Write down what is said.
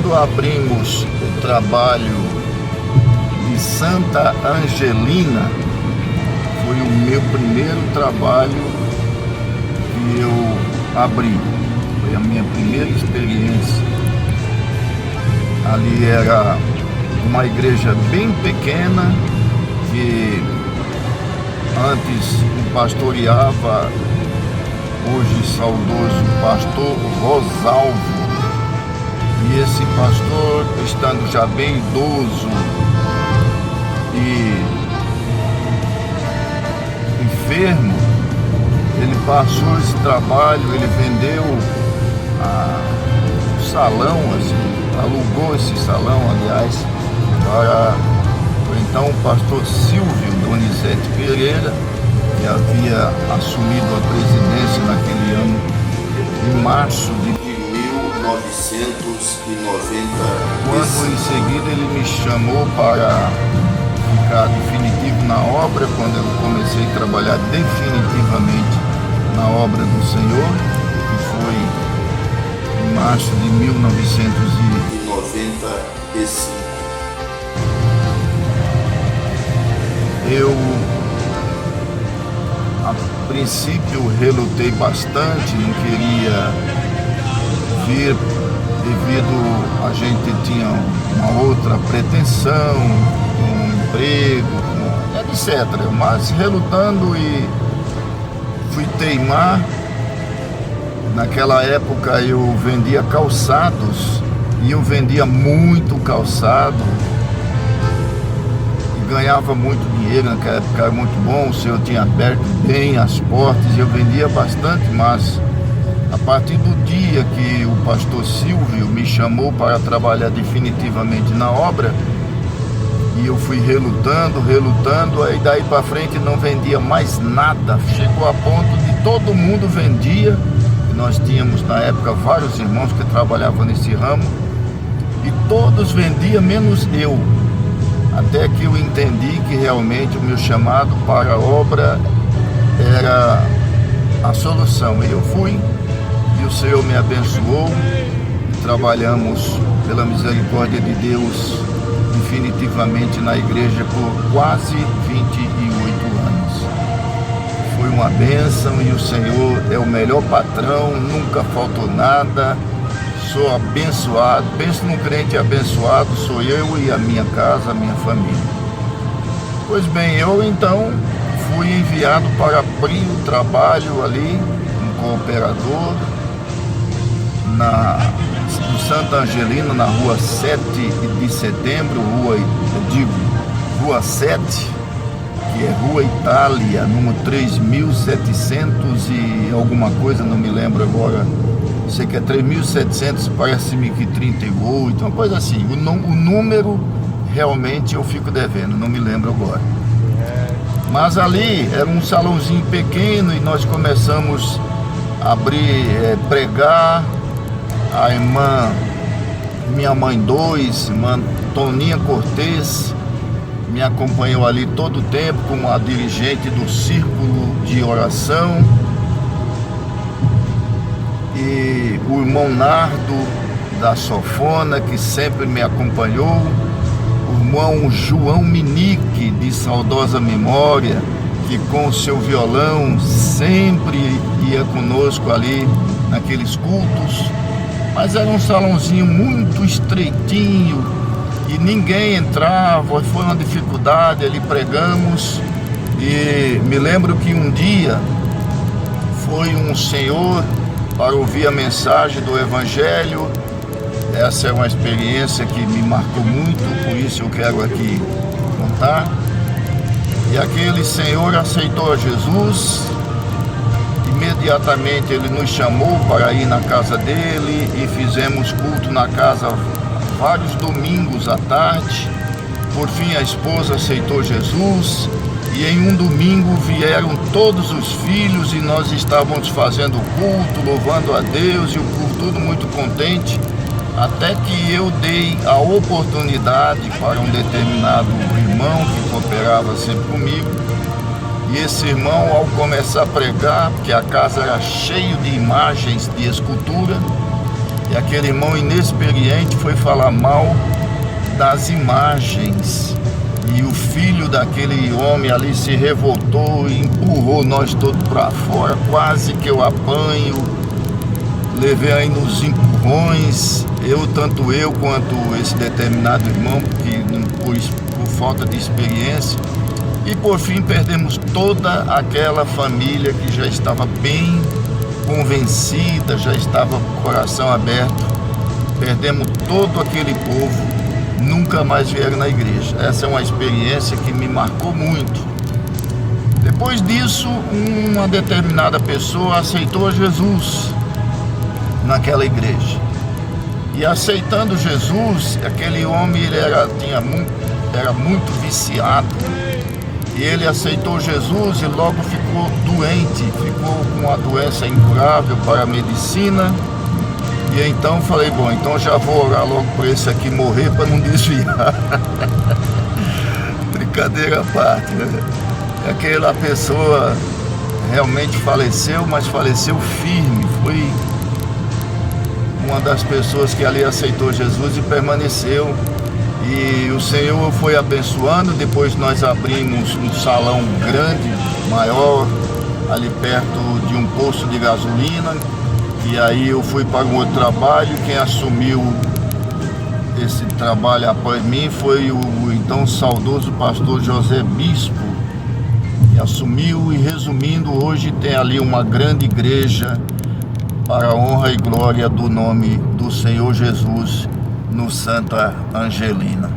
quando abrimos o trabalho de Santa Angelina, foi o meu primeiro trabalho que eu abri. Foi a minha primeira experiência. Ali era uma igreja bem pequena que antes pastoreava hoje saudoso pastor Rosalvo. E esse pastor, estando já bem idoso e enfermo, ele passou esse trabalho, ele vendeu o salão, assim, alugou esse salão, aliás, para então o pastor Silvio Donizete Pereira, que havia assumido a presidência naquele ano, em março de 1990. Quando em seguida ele me chamou para ficar definitivo na obra, quando eu comecei a trabalhar definitivamente na obra do Senhor, que foi em março de 1995. Eu, a princípio, relutei bastante, não queria vir, devido a gente tinha uma outra pretensão, um emprego, etc. Mas relutando e fui teimar. Naquela época eu vendia calçados e eu vendia muito calçado. Ganhava muito dinheiro, naquela época era muito bom, o Senhor tinha aberto bem as portas e eu vendia bastante, mas a partir do dia que o pastor Silvio me chamou para trabalhar definitivamente na obra, e eu fui relutando, aí daí para frente não vendia mais nada, chegou a ponto de todo mundo vendia, e nós tínhamos na época vários irmãos que trabalhavam nesse ramo, e todos vendiam, menos eu. Até que eu entendi que realmente o meu chamado para a obra era a solução. E eu fui, e o Senhor me abençoou, e trabalhamos pela misericórdia de Deus definitivamente na igreja por quase 28 anos. Foi uma bênção e o Senhor é o melhor patrão, nunca faltou nada. Sou abençoado, penso num crente abençoado, sou eu e a minha casa, a minha família. Pois bem, eu então fui enviado para abrir o trabalho ali, um cooperador, no Santa Angelina, na rua 7 de setembro, rua 7, que é Rua Itália, número 3700 e alguma coisa, não me lembro agora. Sei que é 3.700, parece-me que 38, uma coisa assim. O número realmente eu fico devendo, não me lembro agora. Mas ali era um salãozinho pequeno e nós começamos a abrir, pregar. A irmã, minha mãe 2, irmã Toninha Cortez, me acompanhou ali todo o tempo como a dirigente do círculo de oração. E o irmão Nardo da Sofona, que sempre me acompanhou, o irmão João Minique, de saudosa memória, que com o seu violão sempre ia conosco ali naqueles cultos, mas era um salãozinho muito estreitinho e ninguém entrava, foi uma dificuldade, ali pregamos. E me lembro que um dia foi um senhor para ouvir a mensagem do Evangelho. Essa é uma experiência que me marcou muito, por isso eu quero aqui contar. E aquele senhor aceitou a Jesus, imediatamente ele nos chamou para ir na casa dele e fizemos culto na casa vários domingos à tarde. Por fim a esposa aceitou Jesus. E em um domingo vieram todos os filhos e nós estávamos fazendo o culto, louvando a Deus e o povo tudo muito contente, até que eu dei a oportunidade para um determinado irmão que cooperava sempre comigo. E esse irmão, ao começar a pregar, porque a casa era cheia de imagens de escultura, E aquele irmão inexperiente foi falar mal das imagens. E o filho daquele homem ali se revoltou e empurrou nós todos para fora. Quase que eu apanho. Levei aí nos empurrões. Tanto eu quanto esse determinado irmão, porque por falta de experiência. E por fim perdemos toda aquela família que já estava bem convencida, já estava com o coração aberto. Perdemos todo aquele povo, nunca mais vieram na igreja. Essa é uma experiência que me marcou muito. Depois disso, uma determinada pessoa aceitou Jesus naquela igreja. E aceitando Jesus, aquele homem ele era muito viciado. E ele aceitou Jesus e logo ficou doente, ficou com uma doença incurável para a medicina. E então falei, bom, então já vou orar logo por esse aqui morrer para não desviar. Brincadeira à parte, né? Aquela pessoa realmente faleceu, mas faleceu firme. Foi uma das pessoas que ali aceitou Jesus e permaneceu. E o Senhor foi abençoando. Depois nós abrimos um salão grande, maior, ali perto de um posto de gasolina. E aí eu fui para um outro trabalho. Quem assumiu esse trabalho após mim foi o então saudoso pastor José Bispo. E assumiu, e resumindo, hoje tem ali uma grande igreja para a honra e glória do nome do Senhor Jesus no Santa Angelina.